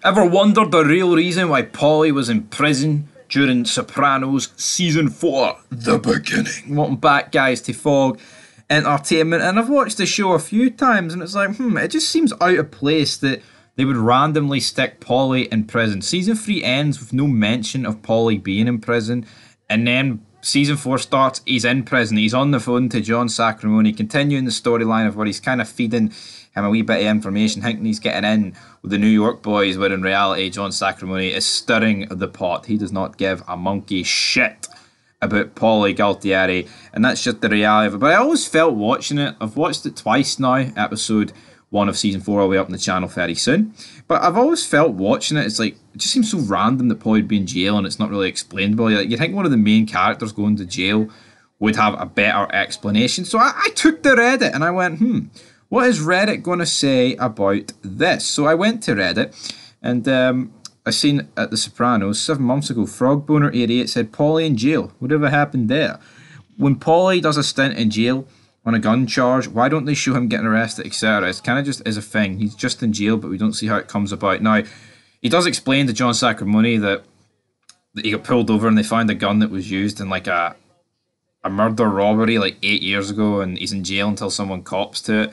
Ever wondered the real reason why Paulie was in prison during Sopranos Season 4, The Beginning? Welcome back, guys, to Fog Entertainment. And I've watched the show a few times, and it's like, it just seems out of place that they would randomly stick Paulie in prison. Season 3 ends with no mention of Paulie being in prison, and then Season 4 starts, he's in prison, he's on the phone to John Sacramone, continuing the storyline of where he's kind of feeding him a wee bit of information, thinking he's getting in with the New York boys, where in reality John Sacramone is stirring the pot. He does not give a monkey shit about Paulie Gualtieri, and that's just the reality of it. But I always felt watching it, I've watched it twice now, episode 1 of Season 4 will be up on the channel very soon, but I've always felt watching it, it's like, it just seems so random that Paulie'd be in jail and it's not really explainable. Like, you'd think one of the main characters going to jail would have a better explanation. So I took to Reddit and I went, what is Reddit going to say about this? So I went to Reddit and I seen at The Sopranos 7 months ago, Frogboner88 said, Paulie in jail. Whatever happened there? When Paulie does a stint in jail on a gun charge, why don't they show him getting arrested, etc.? It's kind of just is a thing. He's just in jail, but we don't see how it comes about. Now, he does explain to John Sacramone that he got pulled over and they found a gun that was used in like a murder robbery like 8 years ago, and he's in jail until someone cops to it,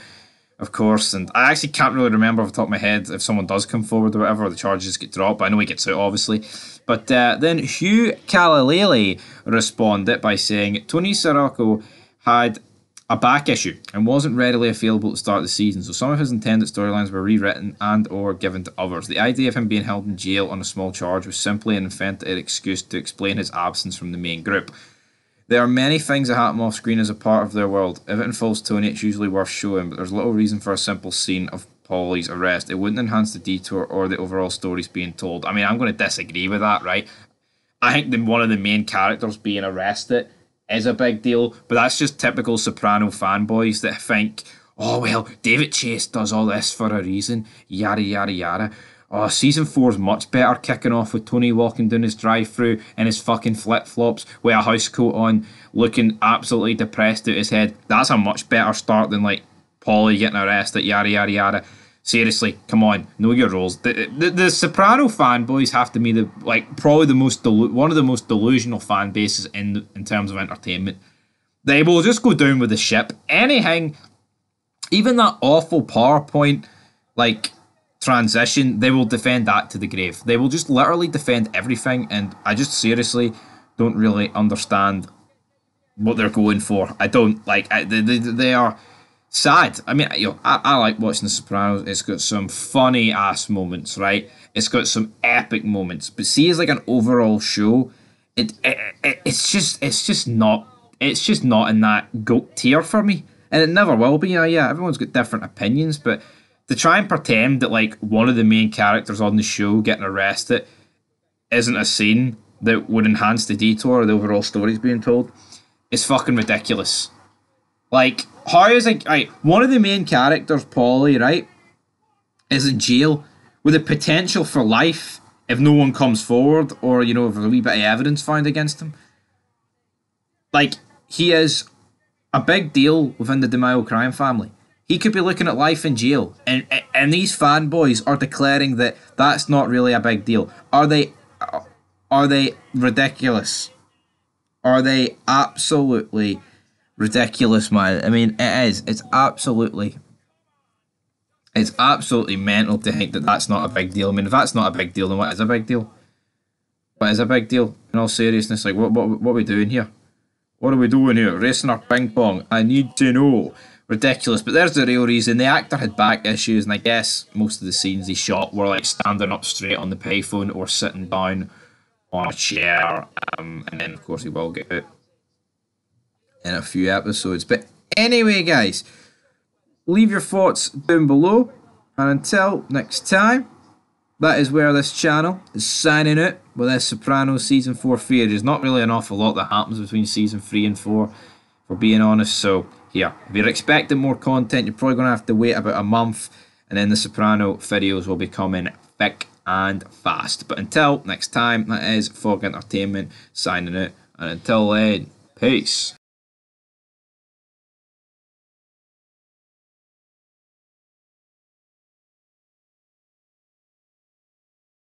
of course. And I actually can't really remember off the top of my head if someone does come forward or whatever, the charges get dropped, but I know he gets out, obviously. But then Hugh Calalele responded by saying Tony Sirico had a back issue and wasn't readily available to start the season, so some of his intended storylines were rewritten and or given to others. The idea of him being held in jail on a small charge was simply an invented excuse to explain his absence from the main group. There are many things that happen off screen as a part of their world. If it involves Tony, it's usually worth showing, but there's little reason for a simple scene of Paulie's arrest. It wouldn't enhance the detour or the overall stories being told. I mean, I'm going to disagree with that, right? I think that one of the main characters being arrested is a big deal, but that's just typical Soprano fanboys that think, oh, well, David Chase does all this for a reason, yada, yada, yada. Oh, Season 4 is much better, kicking off with Tony walking down his drive-thru in his fucking flip-flops with a house coat on, looking absolutely depressed out his head. That's a much better start than, like, Paulie getting arrested, yada, yada, yada. Seriously, come on, know your roles. The Soprano fanboys have to be the, like, probably the most one of the most delusional fan bases in terms of entertainment. They will just go down with the ship. Anything, even that awful PowerPoint, like, transition, they will defend that to the grave. They will just literally defend everything, and I just seriously don't really understand what they're going for. I don't like. They are sad. I mean, I like watching The Sopranos. It's got some funny ass moments, right? It's got some epic moments. But see, as like an overall show, it's just not in that GOAT tier for me, and it never will be. Yeah, everyone's got different opinions, but to try and pretend that like one of the main characters on the show getting arrested isn't a scene that would enhance the detour or the overall stories being told is fucking ridiculous. Like, how is like one of the main characters, Paulie, right, is in jail with the potential for life if no one comes forward or, you know, if there's a wee bit of evidence found against him. Like, he is a big deal within the DeMaio crime family. He could be looking at life in jail, and these fanboys are declaring that that's not really a big deal. Are they ridiculous? Are they absolutely ridiculous, man? I mean, it is. It's absolutely mental to think that that's not a big deal. I mean, if that's not a big deal, then what is a big deal? What is a big deal? In all seriousness, like, what are we doing here? What are we doing here? Racing our ping pong? I need to know. Ridiculous. But there's the real reason. The actor had back issues, and I guess most of the scenes he shot were like standing up straight on the payphone or sitting down on a chair. And then, of course, he will get out in a few episodes. But anyway, guys, leave your thoughts down below. And until next time, that is where this channel is signing out with this Sopranos Season 4 theory. There's not really an awful lot that happens between Season 3 and 4, for being honest. So, yeah, if you're expecting more content, you're probably going to have to wait about a month, and then the Soprano videos will be coming thick and fast. But until next time, that is Fog Entertainment signing out. And until then, peace.